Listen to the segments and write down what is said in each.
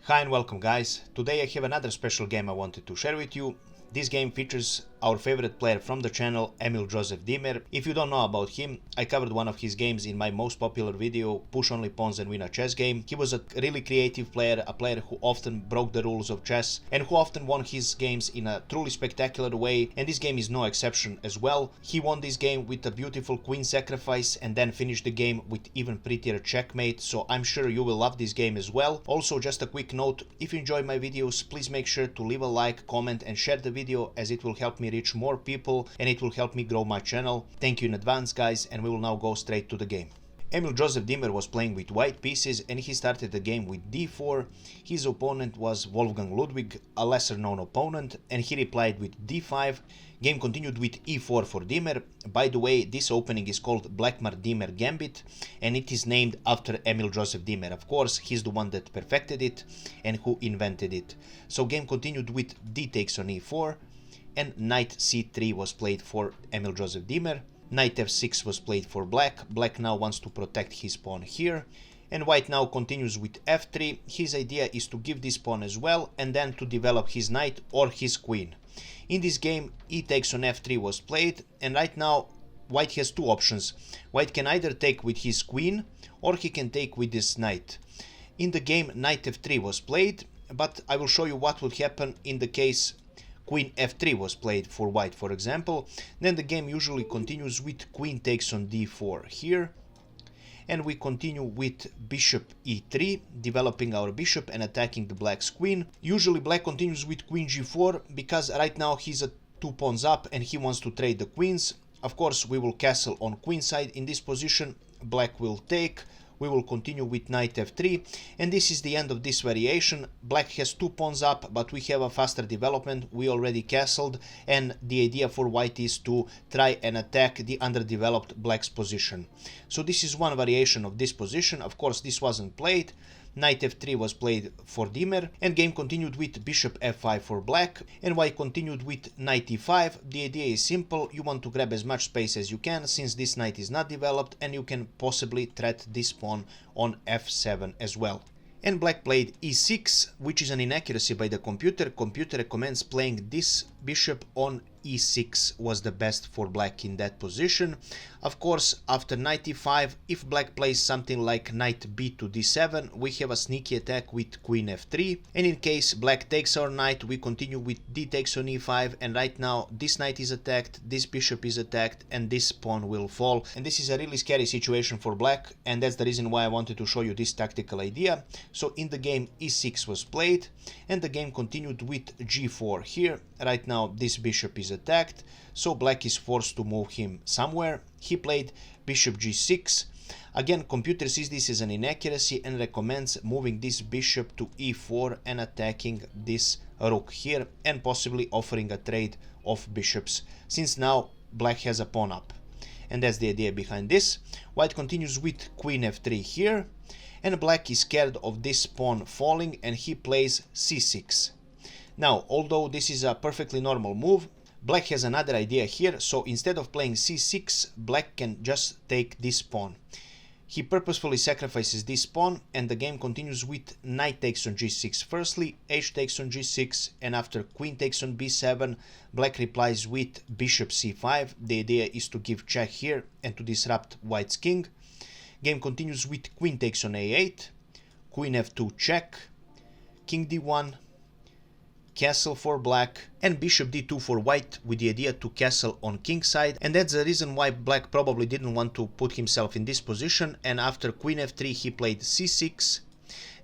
Hi and welcome guys. Today I have another special game I wanted to share with you. This game features our favorite player from the channel, Emil Joseph Diemer. If you don't know about him, I covered one of his games in my most popular video, Push Only Pawns and Win a Chess Game. He was a really creative player, a player who often broke the rules of chess and who often won his games in a truly spectacular way, and this game is no exception as well. He won this game with a beautiful queen sacrifice and then finished the game with even prettier checkmate, so I'm sure you will love this game as well. Also, just a quick note, if you enjoy my videos, please make sure to leave a like, comment and share the video, as it will help me reach more people and it will help me grow my channel. Thank you in advance guys, and we will now go straight to the game. Emil Joseph Diemer was playing with white pieces and he started the game with d4. His opponent was Wolfgang Ludwig, a lesser known opponent, and he replied with d5. Game continued with e4 for Diemer. By the way, this opening is called Blackmar-Diemer Gambit and it is named after Emil Joseph Diemer. Of course, he's the one that perfected it and who invented it. So game continued with d takes on e4 and knight c3 was played for Emil Joseph Diemer. Knight f6 was played for black. Black now wants to protect his pawn here. And white now continues with f3. His idea is to give this pawn as well and then to develop his knight or his queen. In this game, e takes on f3 was played, and right now white has two options. White can either take with his queen or he can take with this knight. In the game, knight f3 was played, but I will show you what would happen in the case queen f3 was played for white, for example. Then the game usually continues with queen takes on d4 here, and we continue with bishop e3, developing our bishop and attacking the black's queen. Usually black continues with queen g4 because right now he's at 2 pawns up and he wants to trade the queens. Of course, we will castle on queenside in this position. Black will take. We will continue with knight f3, and this is the end of this variation. Black has 2 pawns up, but we have a faster development. We already castled, and the idea for white is to try and attack the underdeveloped black's position. So this is one variation of this position. Of course, this wasn't played. Knight f3 was played for Diemer, and game continued with bishop f5 for black, and white continued with knight e5. The idea is simple. You want to grab as much space as you can since this knight is not developed, and you can possibly threat this pawn on f7 as well. And black played e6, which is an inaccuracy by the computer. Computer recommends playing this bishop on e6 was the best for black in that position. Of course, after knight e5, if black plays something like knight b to d7, we have a sneaky attack with queen f3, and in case black takes our knight, we continue with d takes on e5, and right now this knight is attacked, this bishop is attacked, and this pawn will fall, and this is a really scary situation for black, and that's the reason why I wanted to show you this tactical idea. So in the game, e6 was played, and the game continued with g4 here. Right now this bishop is attacked, so black is forced to move him somewhere. He played bishop g6. Again, computer sees this as an inaccuracy and recommends moving this bishop to e4 and attacking this rook here, and possibly offering a trade of bishops, since now black has a pawn up. And that's the idea behind this. White continues with queen f3 here, and black is scared of this pawn falling and he plays c6. Now, although this is a perfectly normal move, black has another idea here. So instead of playing c6, black can just take this pawn. He purposefully sacrifices this pawn, and the game continues with knight takes on g6 firstly, h takes on g6, and after queen takes on b7, black replies with bishop c5. The idea is to give check here and to disrupt white's king. Game continues with queen takes on a8, queen f2 check, king d1, castle for black, and bishop d2 for white, with the idea to castle on kingside, and that's the reason why black probably didn't want to put himself in this position. And after queen f3 he played c6.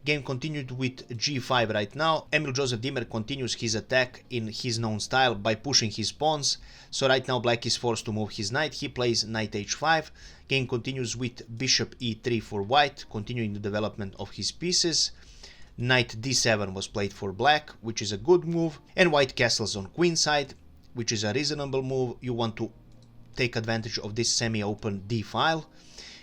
Game continued with g5 right now. Emil Joseph Diemer continues his attack in his known style by pushing his pawns. So right now black is forced to move his knight. He plays knight h5. Game continues with bishop e3 for white, continuing the development of his pieces. Knight d7 was played for black, which is a good move, and white castles on queenside, which is a reasonable move. You want to take advantage of this semi-open d file.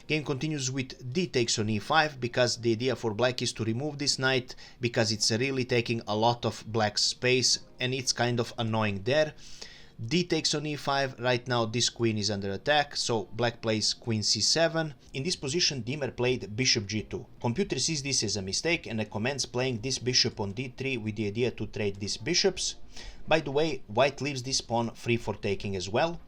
Game continues with d takes on e5, because the idea for black is to remove this knight, because it's really taking a lot of black's space and it's kind of annoying there. D takes on e5. Right now this queen is under attack, so black plays queen c7. In this position Diemer played bishop g2. Computer sees this as a mistake and recommends playing this bishop on d3 with the idea to trade these bishops. By the way, white leaves this pawn free for taking as well,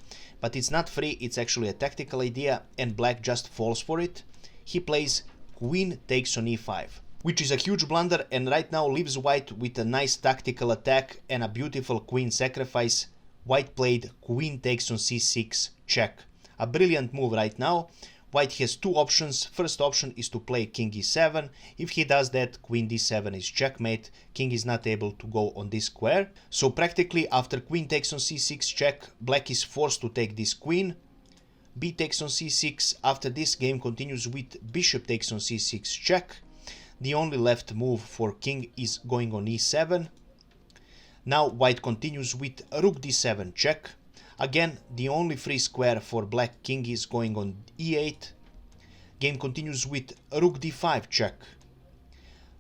but it's not free, it's actually a tactical idea and black just falls for it. He plays queen takes on e5, which is a huge blunder and right now leaves white with a nice tactical attack and a beautiful queen sacrifice. White played queen takes on c6 check. A brilliant move right now. White has two options. First option is to play king e7. If he does that, queen d7 is checkmate. King is not able to go on this square. So practically after queen takes on c6 check, black is forced to take this queen. B takes on c6. After this, game continues with bishop takes on c6 check. The only left move for king is going on e7. Now white continues with rook d7 check. Again, the only free square for black king is going on e8. Game continues with rook d5 check.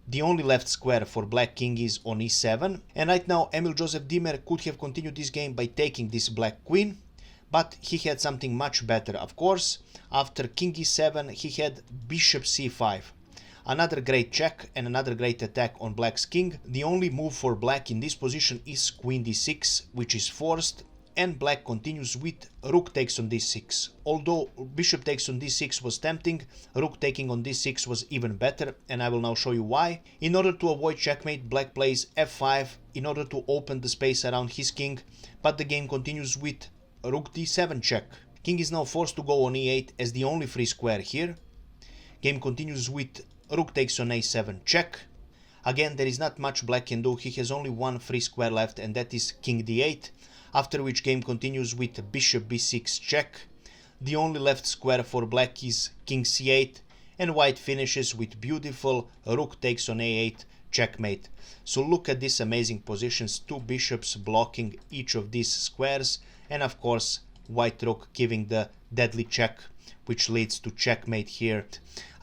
The only left square for black king is on e7. And right now Emil Joseph Diemer could have continued this game by taking this black queen, but he had something much better, of course. After king e7 he had bishop c5. Another great check and another great attack on black's king. The only move for black in this position is queen d6, which is forced, and black continues with rook takes on d6. Although bishop takes on d6 was tempting, rook taking on d6 was even better, and I will now show you why. In order to avoid checkmate, black plays f5 in order to open the space around his king, but the game continues with rook d7 check. King is now forced to go on e8 as the only free square here. Game continues with rook takes on a7 check. Again, there is not much black can do. He has only one free square left, and that is king d8. After which game continues with bishop b6 check. The only left square for black is king c8, and white finishes with beautiful rook takes on a8 checkmate. So look at these amazing positions, two bishops blocking each of these squares, and of course white rook giving the deadly check, which leads to checkmate here.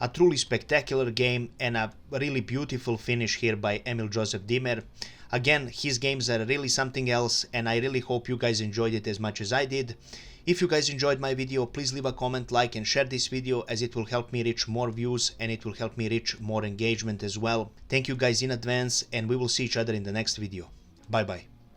A truly spectacular game and a really beautiful finish here by Emil Joseph Diemer. Again, his games are really something else, and I really hope you guys enjoyed it as much as I did. If you guys enjoyed my video, please leave a comment, like and share this video, as it will help me reach more views and it will help me reach more engagement as well. Thank you guys in advance, and we will see each other in the next video. Bye bye.